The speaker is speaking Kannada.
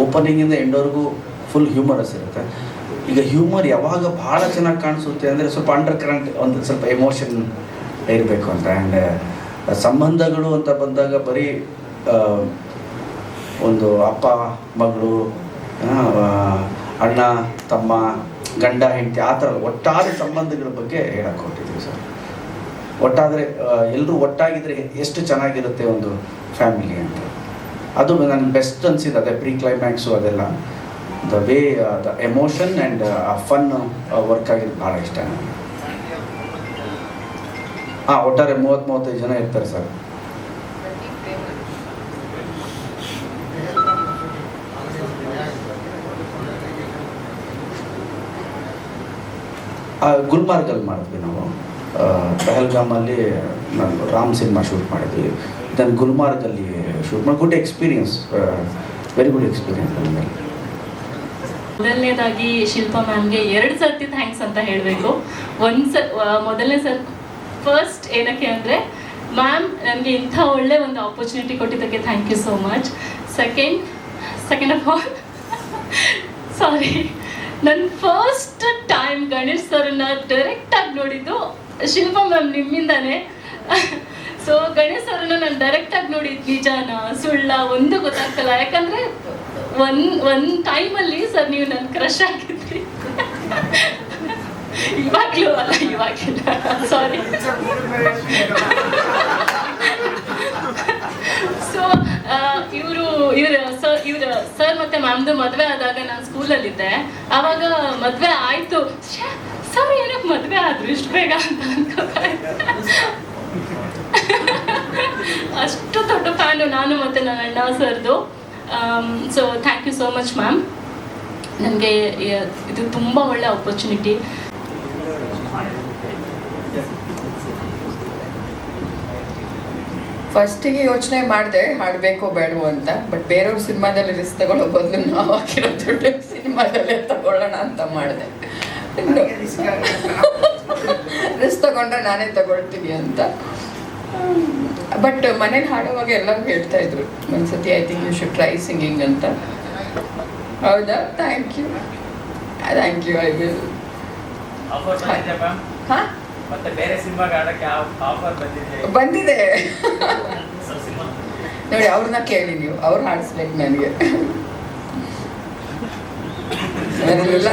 ಓಪನಿಂಗಿಂದ ಎಂಡವರೆಗೂ ಫುಲ್ ಹ್ಯೂಮರಸ್ ಇರುತ್ತೆ. ಈಗ ಹ್ಯೂಮರ್ ಯಾವಾಗ ಭಾಳ ಚೆನ್ನಾಗಿ ಕಾಣಿಸುತ್ತೆ ಅಂದರೆ ಸ್ವಲ್ಪ ಅಂಡರ್ ಕರೆಂಟ್, ಒಂದು ಸ್ವಲ್ಪ ಎಮೋಷನ್ ಇರಬೇಕು ಅಂತ. ಆ್ಯಂಡ್ ಸಂಬಂಧಗಳು ಅಂತ ಬಂದಾಗ ಬರೀ ಒಂದು ಅಪ್ಪ ಮಗಳು, ಅಣ್ಣ ತಮ್ಮ, ಗಂಡ ಹೆಂಡತಿ, ಆ ಥರ ಒಟ್ಟಾರೆ ಸಂಬಂಧಗಳ ಬಗ್ಗೆ ಹೇಳಕ್ಕೆ ಹೊರಟಿದ್ದೀವಿ ಸರ್. ಒಟ್ಟಾದರೆ ಎಲ್ಲರೂ ಒಟ್ಟಾಗಿದ್ದರೆ ಎಷ್ಟು ಚೆನ್ನಾಗಿರುತ್ತೆ ಒಂದು ಫ್ಯಾಮಿಲಿ ಅಂತ. ಅದು ನನಗೆ ಬೆಸ್ಟ್ ಅನಿಸಿದ್ದು ಅದೇ ಪ್ರೀ ಕ್ಲೈಮ್ಯಾಕ್ಸು ಅದೆಲ್ಲ. The way the emotion and ಆ ಫನ್ ವರ್ಕ್ ಆಗಿದ್ದು ಭಾಳ ಇಷ್ಟ ನನಗೆ. ಒಟ್ಟಾರೆ 30-35 ಜನ ಇರ್ತಾರೆ ಸರ್. ಗುಲ್ಮಾರ್ಗಲ್ಲಿ ಮಾಡಿದ್ವಿ ನಾವು. ಪಹಲ್ಗಾಮಲ್ಲಿ ನಾನು ರಾಮ್ ಸಿನಿಮಾ ಶೂಟ್ ಮಾಡಿದ್ವಿ. ಇದನ್ನು ಗುಲ್ಮಾರ್ಗಲ್ಲಿ ಶೂಟ್ ಮಾಡಿ good experience, very good experience ನನಗೆ. ಮೊದಲನೇದಾಗಿ ಶಿಲ್ಪಾ ಮ್ಯಾಮ್ಗೆ 2 ಸರ್ತಿ ಥ್ಯಾಂಕ್ಸ್ ಅಂತ ಹೇಳಬೇಕು. ಮೊದಲನೇ ಫಸ್ಟ್ ಏನಕ್ಕೆ ಅಂದರೆ ಮ್ಯಾಮ್ ನನಗೆ ಇಂಥ ಒಳ್ಳೆ ಒಂದು ಆಪರ್ಚುನಿಟಿ ಕೊಟ್ಟಿದ್ದಕ್ಕೆ thank you so much. Second of all sorry, ನನ್ನ ಫಸ್ಟ್ ಟೈಮ್ ಗಣೇಶ್ ಸರ್ನ ಡೈರೆಕ್ಟಾಗಿ ನೋಡಿದ್ದು ಶಿಲ್ಪಾ ಮ್ಯಾಮ್ ನಿಮ್ಮಿಂದಾನೆ. ಸೊ ಗಣೇಶ್ ಸರ್ನ ನಾನು ಡೈರೆಕ್ಟಾಗಿ ನೋಡಿದ್ದು ನಿಜಾನ ಸುಳ್ಳ ಒಂದು ಗೊತ್ತಾಗ್ತಲ್ಲ. ಯಾಕಂದರೆ ಒಂದು ಟೈಮಲ್ಲಿ ಸರ್ ನೀವು ನನ್ನ ಕ್ರಶ್ ಆಗಿದ್ರಿ. ಇವಾಗಲೂ ಅಲ್ಲ, ಇವಾಗಿಲ್ಲ, ಸಾರಿ. ಸೊ ಇವ್ರ ಸರ್ ಮತ್ತೆ ಮ್ಯಾಮ್ದು ಮದುವೆ ಆದಾಗ ನಾನು ಸ್ಕೂಲಲ್ಲಿದ್ದೆ. ಆವಾಗ ಮದುವೆ ಆಯಿತು, ಸರ್ ಏನಕ್ಕೆ ಮದುವೆ ಆದ್ರು ಇಷ್ಟು ಬೇಗ ಅಂತ ಅನ್ಕೋತಾಯಿದ್ದೆ. ಅಷ್ಟು ದೊಡ್ಡ ಫ್ಯಾನು ನಾನು ಮತ್ತು ನನ್ನ ಅಣ್ಣ ಸರ್ದು. So thank you so much ma'am. ನನಗೆ ಇದು ತುಂಬ ಒಳ್ಳೆ ಆಪರ್ಚುನಿಟಿ. ಫಸ್ಟಿಗೆ ಯೋಚನೆ ಮಾಡಿದೆ ಹಾಡಬೇಕೋ ಬೇಡವೋ ಅಂತ. ಬಟ್ ಬೇರೆಯವ್ರ ಸಿನಿಮಾದಲ್ಲಿ ರಿಸ್ಕ್ ತಗೊಳ್ಳೋ ಬದಲು ನಾವು ಹಾಕಿರೋ ದೊಡ್ಡ ಸಿನಿಮಾದಲ್ಲೇ ತಗೊಳ್ಳೋಣ ಅಂತ ಮಾಡಿದೆ. ರಿಸ್ಕ್ ತಗೊಂಡ್ರೆ ನಾನೇ ತಗೊಳ್ತೀನಿ ಅಂತ. ಬಟ್ ಮನೇಲಿ ಹಾಡುವಾಗ ಎಲ್ಲರೂ ಹೇಳ್ತಾ ಇದ್ರು ಒಂದ್ಸತಿ I think you should try singing ಅಂತ. ಹೌದಾ? Thank you. I will. ಹಾಂ, ಮತ್ತೆ ಬೇರೆ ಸಿನಿಮಾಗೆ ಆಡಕ್ಕೆ ಆಫರ್ ಬಂದಿದೆ ನೋಡಿ. ಅವ್ರನ್ನ ಕೇಳಿ ನೀವು, ಅವ್ರು ಹಾಡಿಸ್ಬೇಕು ನನಗೆ. ಎಲ್ಲ